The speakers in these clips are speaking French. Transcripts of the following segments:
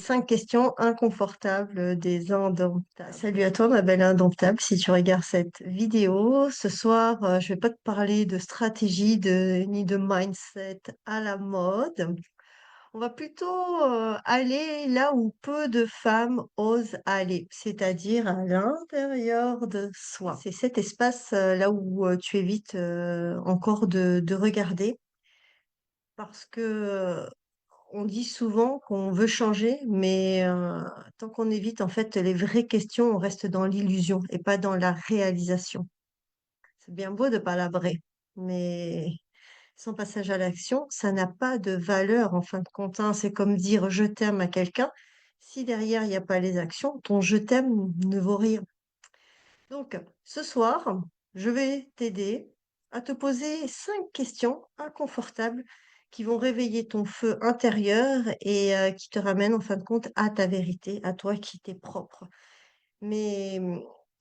5 questions inconfortables des indomptables. Salut à toi, ma belle indomptable, si tu regardes cette vidéo. Ce soir, je vais pas te parler de stratégie ni de mindset à la mode. On va plutôt aller là où peu de femmes osent aller, c'est-à-dire à l'intérieur de soi. C'est cet espace là où tu évites encore de regarder parce que on dit souvent qu'on veut changer, mais tant qu'on évite en fait les vraies questions, on reste dans l'illusion et pas dans la réalisation. C'est bien beau de palabrer, mais sans passage à l'action, ça n'a pas de valeur en fin de compte, hein. C'est comme dire je t'aime à quelqu'un. Si derrière il n'y a pas les actions, ton je t'aime ne vaut rien. Donc, ce soir, je vais t'aider à te poser 5 questions inconfortables qui vont réveiller ton feu intérieur et qui te ramènent en fin de compte à ta vérité, à toi qui t'es propre. Mais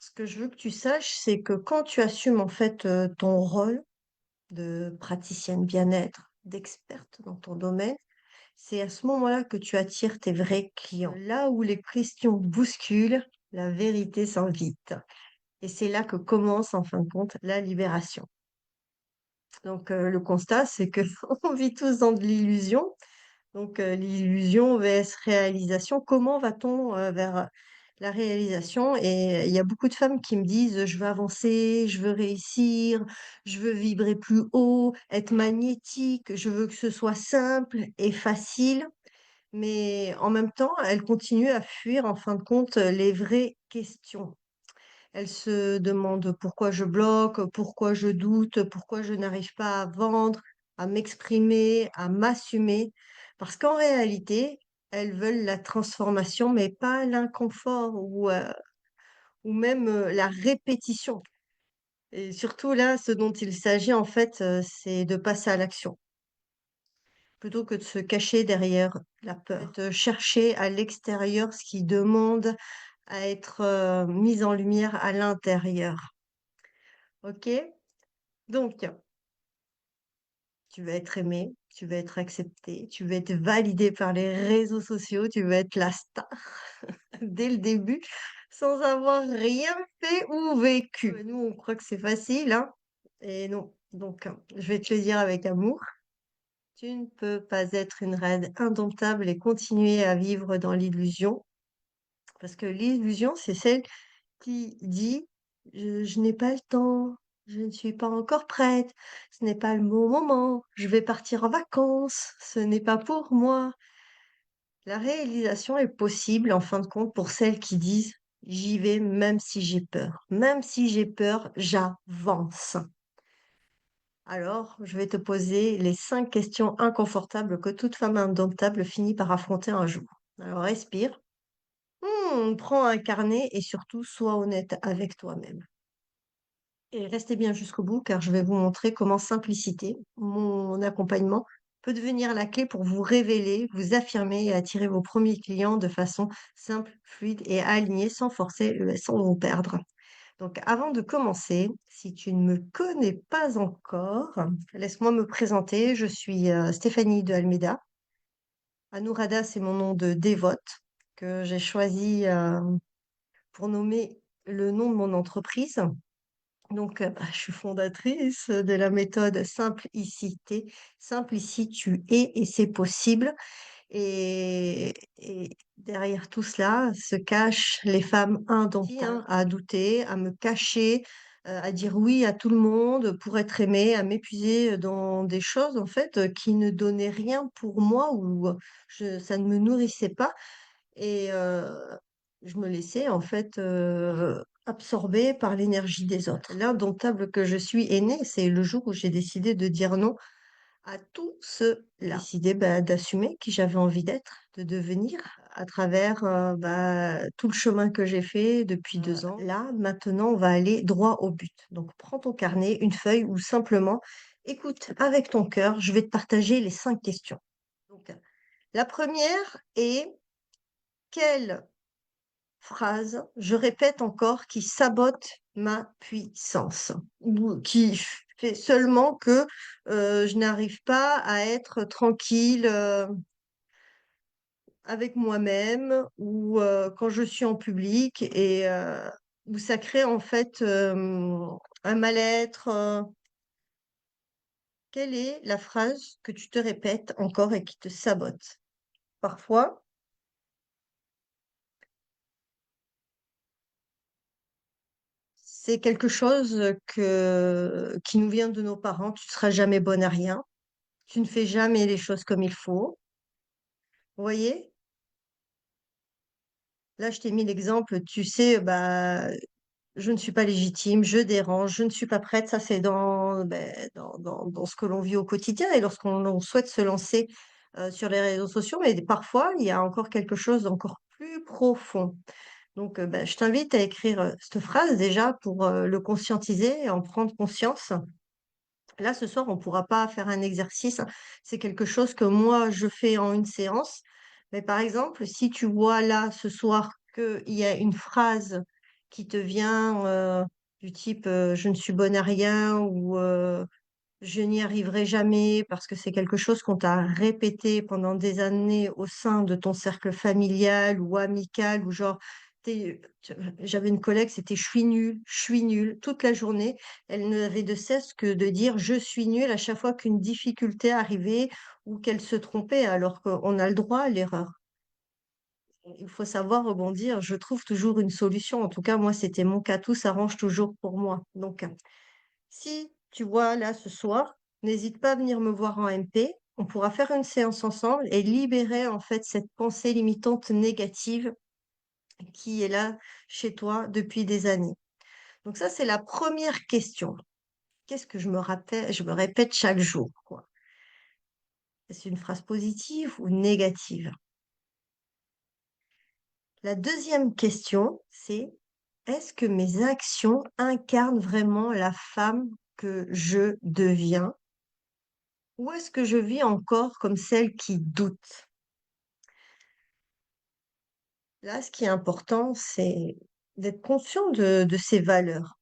ce que je veux que tu saches, c'est que quand tu assumes en fait ton rôle de praticienne bien-être, d'experte dans ton domaine, c'est à ce moment-là que tu attires tes vrais clients. Là où les questions bousculent, la vérité s'invite. Et c'est là que commence, en fin de compte, la libération. Donc, le constat, c'est que on vit tous dans de l'illusion. Donc, l'illusion vs réalisation. Comment va-t-on vers la réalisation? Et il y a beaucoup de femmes qui me disent, je veux avancer, je veux réussir, je veux vibrer plus haut, être magnétique, je veux que ce soit simple et facile. Mais en même temps, elles continuent à fuir, en fin de compte, les vraies questions. Elle se demande pourquoi je bloque, pourquoi je doute, pourquoi je n'arrive pas à vendre, à m'exprimer, à m'assumer. Parce qu'en réalité, elles veulent la transformation, mais pas l'inconfort ou même la répétition. Et surtout là, ce dont il s'agit en fait, c'est de passer à l'action, plutôt que de se cacher derrière la peur. De chercher à l'extérieur ce qui demande à être mis en lumière à l'intérieur. Ok? Donc, tu vas être aimé, tu vas être accepté, tu vas être validé par les réseaux sociaux, tu vas être la star dès le début, sans avoir rien fait ou vécu. Nous, on croit que c'est facile, hein, et non. Donc, je vais te le dire avec amour. Tu ne peux pas être une reine indomptable et continuer à vivre dans l'illusion, parce que l'illusion, c'est celle qui dit: «Je n'ai pas le temps, je ne suis pas encore prête, ce n'est pas le bon moment, je vais partir en vacances, ce n'est pas pour moi». La réalisation est possible en fin de compte pour celles qui disent: «J'y vais même si j'ai peur. Même si j'ai peur, j'avance». Alors, je vais te poser les 5 questions inconfortables que toute femme indomptable finit par affronter un jour. Alors respire, prends un carnet et surtout sois honnête avec toi-même. Et restez bien jusqu'au bout car je vais vous montrer comment simplicité, mon accompagnement, peut devenir la clé pour vous révéler, vous affirmer et attirer vos premiers clients de façon simple, fluide et alignée sans forcer, sans vous perdre. Donc avant de commencer, si tu ne me connais pas encore, laisse-moi me présenter. Je suis Stéphanie de Almeida. Anourada, c'est mon nom de dévote que j'ai choisi pour nommer le nom de mon entreprise. Donc, je suis fondatrice de la méthode Simplicité. Simple ici, tu es et c'est possible. Et derrière tout cela se cachent les femmes indomptables, à douter, à me cacher, à dire oui à tout le monde pour être aimée, à m'épuiser dans des choses en fait qui ne donnaient rien pour moi ou ça ne me nourrissait pas. Et je me laissais en fait, absorber par l'énergie des autres. L'indomptable que je suis est née, c'est le jour où j'ai décidé de dire non à tout cela. Décidé, bah, d'assumer qui j'avais envie d'être, de devenir à travers, tout le chemin que j'ai fait depuis 2 ans. Là, maintenant, on va aller droit au but. Donc prends ton carnet, une feuille ou simplement écoute avec ton cœur, je vais te partager les 5 questions. Donc, la première est: quelle phrase, je répète encore, qui sabote ma puissance ou qui fait seulement que, je n'arrive pas à être tranquille, avec moi-même ou quand je suis en public et où ça crée en fait, un mal-être, quelle est la phrase que tu te répètes encore et qui te sabote? Parfois, c'est quelque chose, qui nous vient de nos parents: «Tu ne seras jamais bonne à rien, tu ne fais jamais les choses comme il faut». Vous voyez? Là, je t'ai mis l'exemple, tu sais, bah, je ne suis pas légitime, je dérange, je ne suis pas prête. Ça, c'est dans, beh, dans ce que l'on vit au quotidien et lorsqu'on souhaite se lancer, sur les réseaux sociaux. Mais parfois, il y a encore quelque chose d'encore plus profond. Donc, bah, je t'invite à écrire, cette phrase déjà pour, le conscientiser et en prendre conscience. Là, ce soir, on pourra pas faire un exercice, hein. C'est quelque chose que moi, je fais en une séance. Mais par exemple, si tu vois là, ce soir, qu'il y a une phrase qui te vient, du type, «Je ne suis bonne à rien» ou, je n'y arriverai jamais parce que c'est quelque chose qu'on t'a répété pendant des années au sein de ton cercle familial ou amical ou genre, j'avais une collègue, c'était je suis nulle toute la journée. Elle n'avait de cesse que de dire je suis nulle à chaque fois qu'une difficulté arrivait ou qu'elle se trompait alors qu'on a le droit à l'erreur. Il faut savoir rebondir. Je trouve toujours une solution. En tout cas, moi, c'était mon cas. Tout s'arrange toujours pour moi. Donc, si tu vois là ce soir, n'hésite pas à venir me voir en MP. On pourra faire une séance ensemble et libérer en fait cette pensée limitante négative qui est là chez toi depuis des années. Donc ça, c'est la première question. Qu'est-ce que je me rappelle, je me répète chaque jour, quoi. Est-ce une phrase positive ou négative? La deuxième question, c'est est-ce que mes actions incarnent vraiment la femme que je deviens? Ou est-ce que je vis encore comme celle qui doute? Là, ce qui est important, c'est d'être conscient de ces valeurs,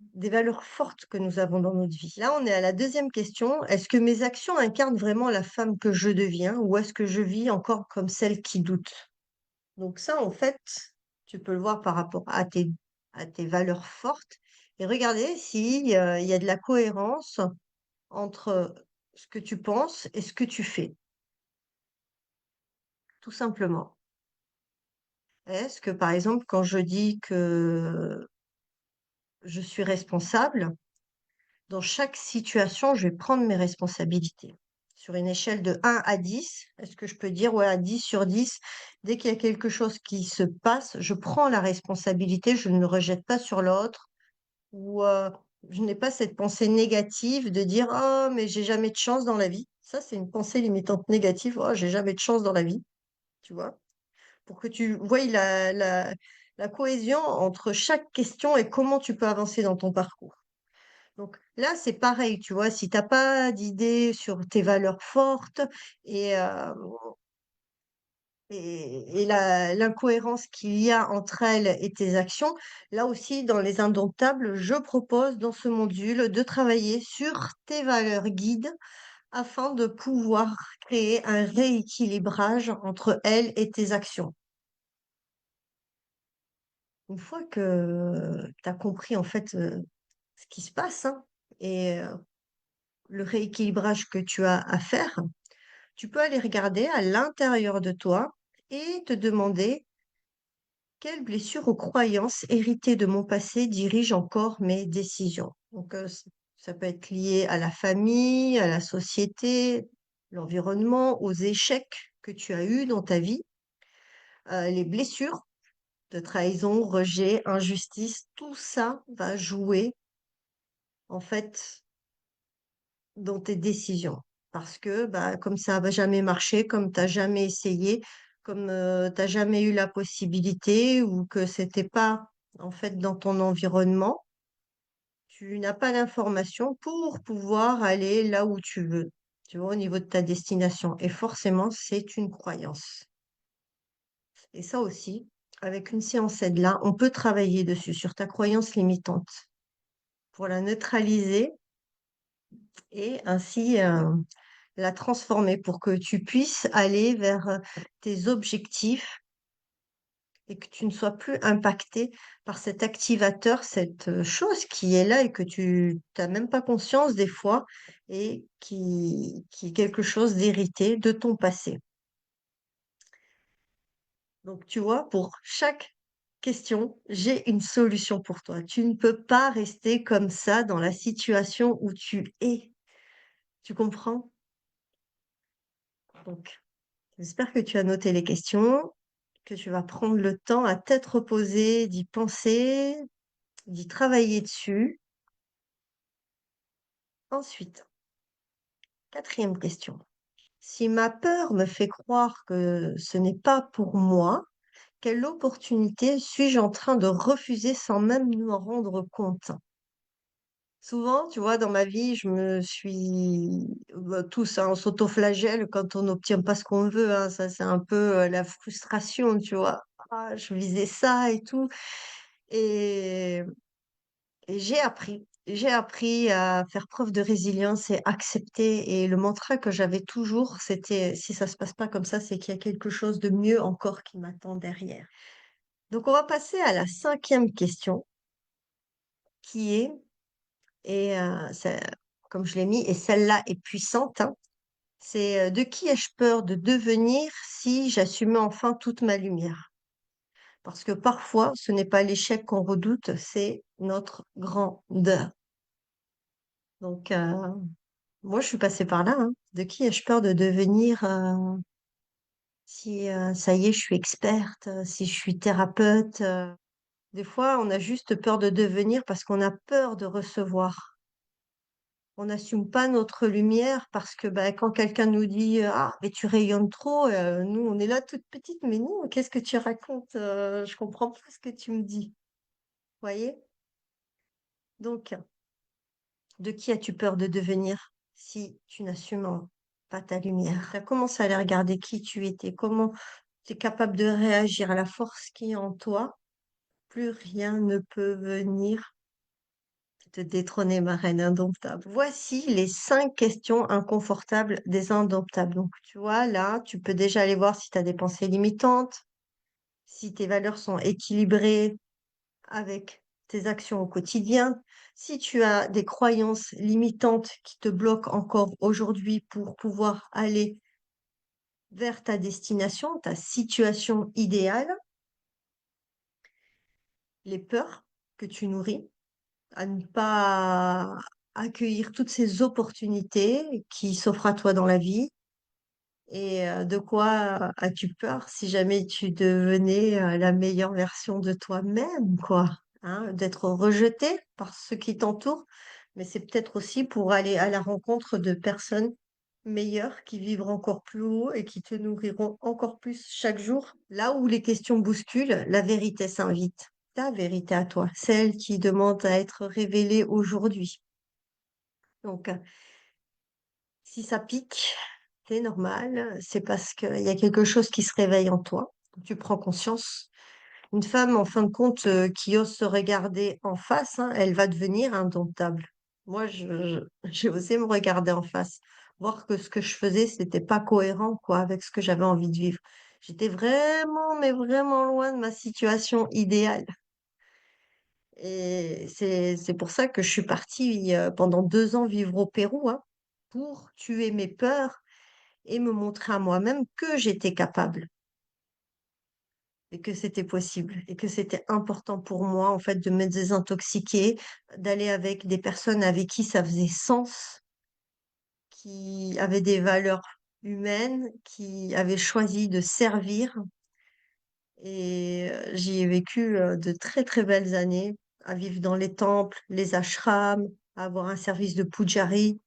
des valeurs fortes que nous avons dans notre vie. Là, on est à la deuxième question. Est-ce que mes actions incarnent vraiment la femme que je deviens ou est-ce que je vis encore comme celle qui doute? Donc ça, en fait, tu peux le voir par rapport à tes valeurs fortes et regarder si, il y a de la cohérence entre ce que tu penses et ce que tu fais, tout simplement. Est-ce que, par exemple, quand je dis que je suis responsable, dans chaque situation, je vais prendre mes responsabilités? Sur une échelle de 1 à 10, est-ce que je peux dire, ouais, à 10 sur 10, dès qu'il y a quelque chose qui se passe, je prends la responsabilité, je ne le rejette pas sur l'autre ou je n'ai pas cette pensée négative de dire: «Oh, mais j'ai jamais de chance dans la vie». Ça, c'est une pensée limitante négative: «Oh, j'ai jamais de chance dans la vie», tu vois? Pour que tu voies la cohésion entre chaque question et comment tu peux avancer dans ton parcours. Donc là, c'est pareil, tu vois? Si tu as pas d'idée sur tes valeurs fortes et la l'incohérence qu'il y a entre elles et tes actions, là aussi, dans les indomptables, je propose dans ce module de travailler sur tes valeurs guides afin de pouvoir créer un rééquilibrage entre elles et tes actions. Une fois que tu as compris en fait, ce qui se passe, hein, et le rééquilibrage que tu as à faire, tu peux aller regarder à l'intérieur de toi et te demander: «Quelles blessures ou croyances héritées de mon passé dirigent encore mes décisions?» Donc ça peut être lié à la famille, à la société, l'environnement, aux échecs que tu as eus dans ta vie, les blessures de trahison, rejet, injustice, tout ça va jouer, en fait, dans tes décisions. Parce que, bah, comme ça va jamais marché, comme tu as jamais essayé, comme, tu as jamais eu la possibilité ou que c'était pas, en fait, dans ton environnement, tu n'as pas l'information pour pouvoir aller là où tu veux, tu vois? Au niveau de ta destination et forcément, c'est une croyance et ça aussi, avec une séance aide-là, on peut travailler dessus, sur ta croyance limitante. Pour la neutraliser et ainsi, la transformer pour que tu puisses aller vers tes objectifs et que tu ne sois plus impacté par cet activateur, cette chose qui est là et que tu n'as même pas conscience des fois et qui est quelque chose d'hérité de ton passé. Donc, tu vois, pour chaque question, j'ai une solution pour toi. Tu ne peux pas rester comme ça dans la situation où tu es. Tu comprends? Donc, j'espère que tu as noté les questions, que tu vas prendre le temps à tête reposée d'y penser, d'y travailler dessus. Ensuite, quatrième question. Si ma peur me fait croire que ce n'est pas pour moi, quelle opportunité suis-je en train de refuser sans même m'en rendre compte? Souvent, tu vois, dans ma vie, je me suis tous, hein, on s'autoflagelle quand on n'obtient pas ce qu'on veut, hein, ça, c'est un peu, la frustration, tu vois? «Ah, je visais ça et tout» et j'ai appris à faire preuve de résilience et accepter et le mantra que j'avais toujours, c'était: «Si ça se passe pas comme ça, c'est qu'il y a quelque chose de mieux encore qui m'attend derrière». Donc on va passer à la cinquième question qui est c'est comme je l'ai mis et celle-là est puissante, hein. C'est, de qui ai-je peur de devenir si j'assumais enfin toute ma lumière? Parce que parfois, ce n'est pas l'échec qu'on redoute, c'est notre grandeur. Donc, moi, je suis passée par là, hein. De qui ai-je peur de devenir, si, ça y est, je suis experte, si je suis thérapeute? Des fois, on a juste peur de devenir parce qu'on a peur de recevoir. On n'assume pas notre lumière parce que, bah, quand quelqu'un nous dit: «Ah, mais tu rayonnes trop», nous, on est là toute petite: «Mais non, qu'est-ce que tu racontes? Je comprends pas ce que tu me dis». Voyez? Donc, de qui as-tu peur de devenir si tu n'assumes pas ta lumière? Tu as commencé à aller regarder qui tu étais, comment tu es capable de réagir à la force qui est en toi. Plus rien ne peut venir te détrôner, ma reine indomptable. Voici les 5 questions inconfortables des indomptables. Donc, tu vois, là, tu peux déjà aller voir si tu as des pensées limitantes, si tes valeurs sont équilibrées avec tes actions au quotidien, si tu as des croyances limitantes qui te bloquent encore aujourd'hui pour pouvoir aller vers ta destination, ta situation idéale, les peurs que tu nourris, à ne pas accueillir toutes ces opportunités qui s'offrent à toi dans la vie et de quoi as-tu peur si jamais tu devenais, la meilleure version de toi-même, quoi? Hein, d'être rejeté par ceux qui t'entourent, mais c'est peut-être aussi pour aller à la rencontre de personnes meilleures qui vivront encore plus haut et qui te nourriront encore plus chaque jour. Là où les questions bousculent, la vérité s'invite. Ta vérité à toi, celle qui demande à être révélée aujourd'hui. Donc, si ça pique, c'est normal, c'est parce qu'il y a quelque chose qui se réveille en toi. Tu prends conscience. Une femme, en fin de compte, qui ose se regarder en face, hein, elle va devenir indomptable. Moi, j'ai osé me regarder en face, voir que ce que je faisais, c'était pas cohérent, quoi, avec ce que j'avais envie de vivre. J'étais vraiment, mais vraiment loin de ma situation idéale. Et c'est pour ça que je suis partie, pendant 2 ans vivre au Pérou, hein, pour tuer mes peurs et me montrer à moi-même que j'étais capable et que c'était possible et que c'était important pour moi, en fait, de me désintoxiquer, d'aller avec des personnes avec qui ça faisait sens, qui avaient des valeurs humaines, qui avaient choisi de servir et j'y ai vécu, de très, très belles années à vivre dans les temples, les ashrams, à avoir un service de pujari.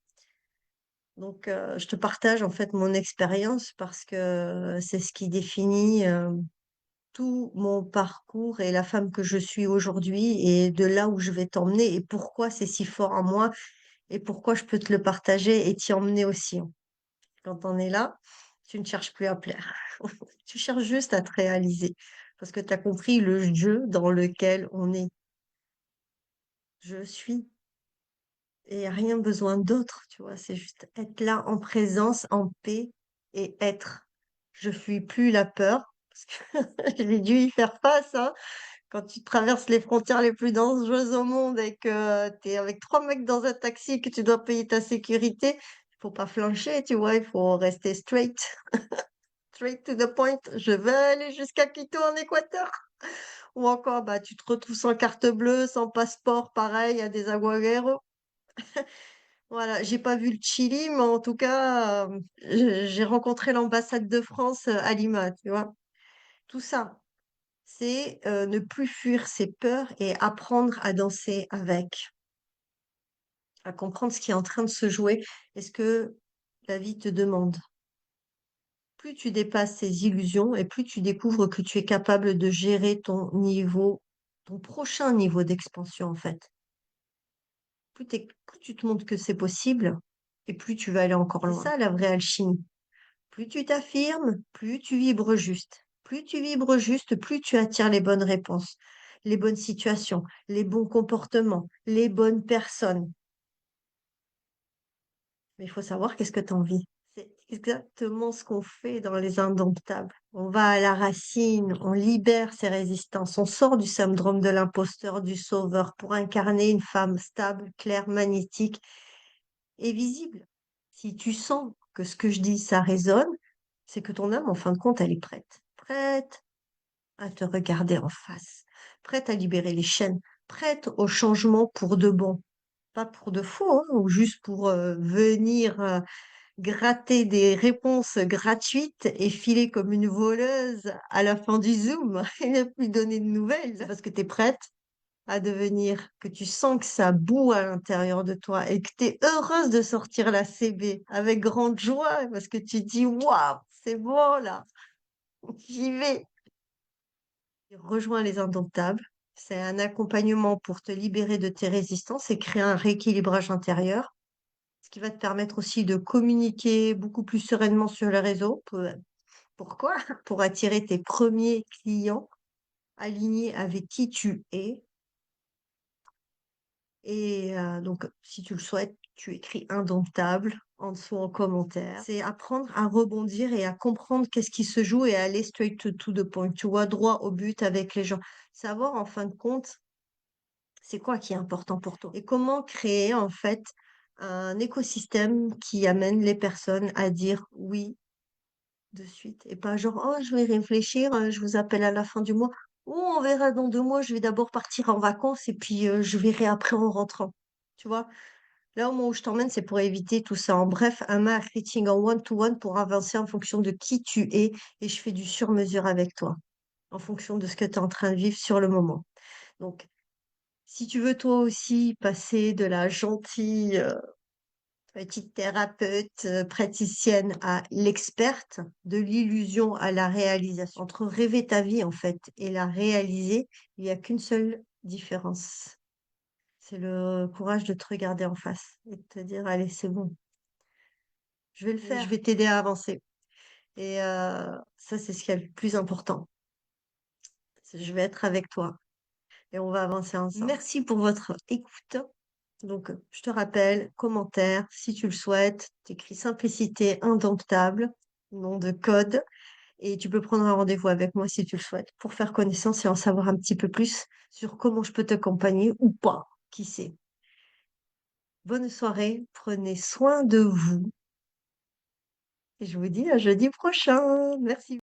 Donc je te partage, en fait, mon expérience parce que c'est ce qui définit, tout mon parcours et la femme que je suis aujourd'hui et de là où je vais t'emmener et pourquoi c'est si fort en moi et pourquoi je peux te le partager et t'y emmener aussi, hein. Quand on est là, tu ne cherches plus à plaire. Tu cherches juste à te réaliser parce que tu as compris le jeu dans lequel on est. Je suis et rien besoin d'autre, tu vois? C'est juste être là en présence, en paix et être. Je fuis plus la peur parce que j'ai dû y faire face, hein. Quand tu traverses les frontières les plus dangereuses au monde et que tu es avec 3 mecs dans un taxi et que tu dois payer ta sécurité, il faut pas flancher, tu vois? Il faut rester straight to the point. Je veux aller jusqu'à Quito en Équateur. Ou encore, bah, tu te retrouves sans carte bleue, sans passeport, pareil, à des aguagueros. Voilà, j'ai pas vu le Chili, mais en tout cas, j'ai rencontré l'ambassade de France, à Lima, tu vois? Tout ça, c'est, ne plus fuir ses peurs et apprendre à danser avec, à comprendre ce qui est en train de se jouer et ce que la vie te demande. Plus tu dépasses ces illusions et plus tu découvres que tu es capable de gérer ton prochain niveau d'expansion, en fait. Plus tu te montres que c'est possible et plus tu vas aller encore loin. C'est ça la vraie alchimie. Plus tu t'affirmes, plus tu vibres juste. Plus tu vibres juste, plus tu attires les bonnes réponses, les bonnes situations, les bons comportements, les bonnes personnes. Mais il faut savoir qu'est-ce que tu as envie. C'est exactement ce qu'on fait dans Les Indomptables. On va à la racine, on libère ses résistances, on sort du syndrome de l'imposteur, du sauveur, pour incarner une femme stable, claire, magnétique et visible. Si tu sens que ce que je dis, ça résonne, c'est que ton âme, en fin de compte, elle est prête. Prête à te regarder en face, prête à libérer les chaînes, prête au changement pour de bon. Pas pour de faux, hein, ou juste pour venir gratter des réponses gratuites et filer comme une voleuse à la fin du Zoom et ne plus donner de nouvelles. C'est parce que tu es prête à devenir, que tu sens que ça bout à l'intérieur de toi et que tu es heureuse de sortir la CB avec grande joie parce que tu dis: «Waouh, c'est bon là, j'y vais!» Rejoins Les Indomptables. C'est un accompagnement pour te libérer de tes résistances et créer un rééquilibrage intérieur, ce qui va te permettre aussi de communiquer beaucoup plus sereinement sur les réseaux. Pourquoi? Pour attirer tes premiers clients alignés avec qui tu es. Et donc si tu le souhaites, tu écris «indomptable» en dessous en commentaire. C'est apprendre à rebondir et à comprendre qu'est-ce qui se joue et à aller straight to the point, tu vois? Droit au but avec les gens. Savoir en fin de compte, c'est quoi qui est important pour toi? Et comment créer en fait un écosystème qui amène les personnes à dire «oui» de suite et pas genre: «Oh je vais réfléchir, je vous appelle à la fin du mois. ou on verra dans 2 mois, je vais d'abord partir en vacances et puis, je verrai après en rentrant». Tu vois? Là, au moment où je t'emmène, c'est pour éviter tout ça. En bref, un marketing en one to one pour avancer en fonction de qui tu es et je fais du sur mesure avec toi, en fonction de ce que tu es en train de vivre sur le moment. Donc, si tu veux toi aussi passer de la gentille, petite thérapeute, praticienne à l'experte, de l'illusion à la réalisation. Entre rêver ta vie, en fait, et la réaliser, il y a qu'une seule différence. C'est le courage de te regarder en face et de te dire: «Allez, c'est bon, je vais le faire, je vais t'aider à avancer» et ça, c'est ce qui est le plus important. C'est je vais être avec toi et on va avancer ensemble. Merci pour votre écoute. Donc, je te rappelle, commentaire, si tu le souhaites, tu écris simplicité indomptable, nom de code, et tu peux prendre un rendez-vous avec moi si tu le souhaites, pour faire connaissance et en savoir un petit peu plus sur comment je peux t'accompagner ou pas, qui sait. Bonne soirée, prenez soin de vous et je vous dis à jeudi prochain. Merci.